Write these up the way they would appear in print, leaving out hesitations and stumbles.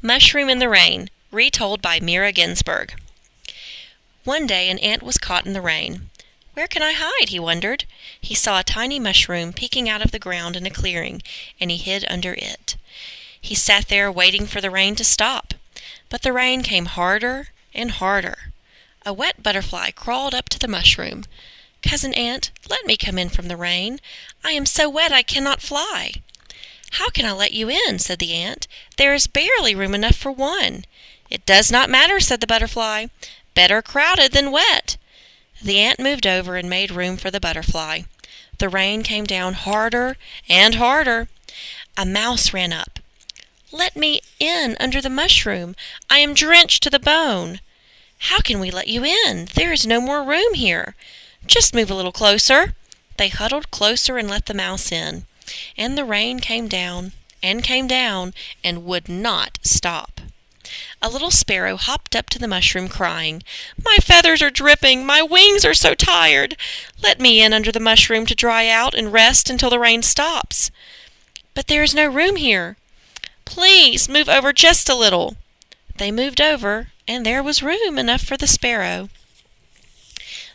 Mushroom in the Rain, retold by Mira Ginsburg. One day an ant was caught in the rain. Where can I hide? He wondered. He saw a tiny mushroom peeking out of the ground in a clearing, and he hid under it. He sat there waiting for the rain to stop, but the rain came harder and harder. A wet butterfly crawled up to the mushroom. "Cousin Ant, let me come in from the rain. I am so wet I cannot fly." "How can I let you in?" said the ant. "There is barely room enough for one." "It does not matter," said the butterfly. "Better crowded than wet." The ant moved over and made room for the butterfly. The rain came down harder and harder. A mouse ran up. "Let me in under the mushroom. I am drenched to the bone." "How can we let you in? There is no more room here." "Just move a little closer." They huddled closer and let the mouse in. And the rain came down and would not stop. A little sparrow hopped up to the mushroom crying, "My feathers are dripping, my wings are so tired. Let me in under the mushroom to dry out and rest until the rain stops." "But there is no room here." "Please move over just a little." They moved over, and there was room enough for the sparrow.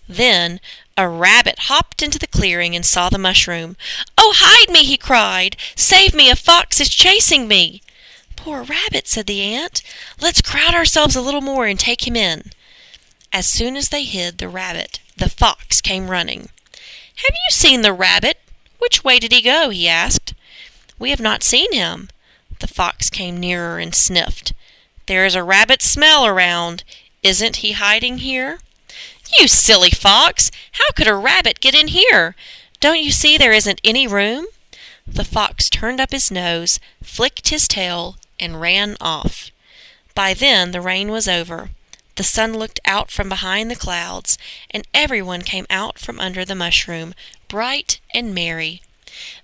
Then a rabbit hopped into the clearing and saw the mushroom. "Oh, hide me!" he cried. "Save me! A fox is chasing me." "Poor rabbit," said the ant. "Let's crowd ourselves a little more and take him in." As soon as they hid the rabbit, the fox came running. "Have you seen the rabbit? Which way did he go?" he asked. "We have not seen him." The fox came nearer and sniffed. "There is a rabbit smell around. Isn't he hiding here?" "You silly fox! How could a rabbit get in here? Don't you see there isn't any room?" The fox turned up his nose, flicked his tail, and ran off. By then the rain was over. The sun looked out from behind the clouds, and everyone came out from under the mushroom, bright and merry.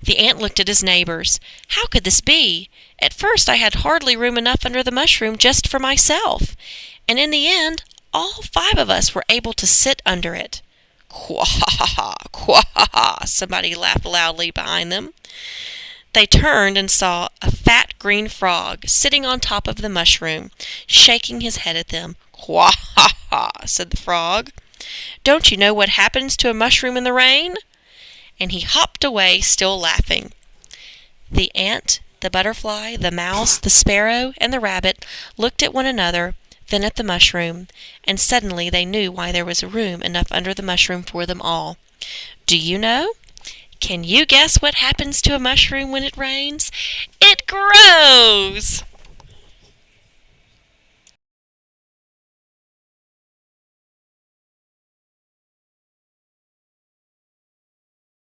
The ant looked at his neighbors. "How could this be? At first I had hardly room enough under the mushroom just for myself, and in the end all 5 of us were able to sit under it." "Quah-ha-ha! Quah-ha-ha!" somebody laughed loudly behind them. They turned and saw a fat green frog sitting on top of the mushroom, shaking his head at them. "Quah-ha-ha!" said the frog. "Don't you know what happens to a mushroom in the rain?" And he hopped away, still laughing. The ant, the butterfly, the mouse, the sparrow, and the rabbit looked at one another, then at the mushroom, and suddenly they knew why there was room enough under the mushroom for them all. Do you know? Can you guess what happens to a mushroom when it rains? It grows!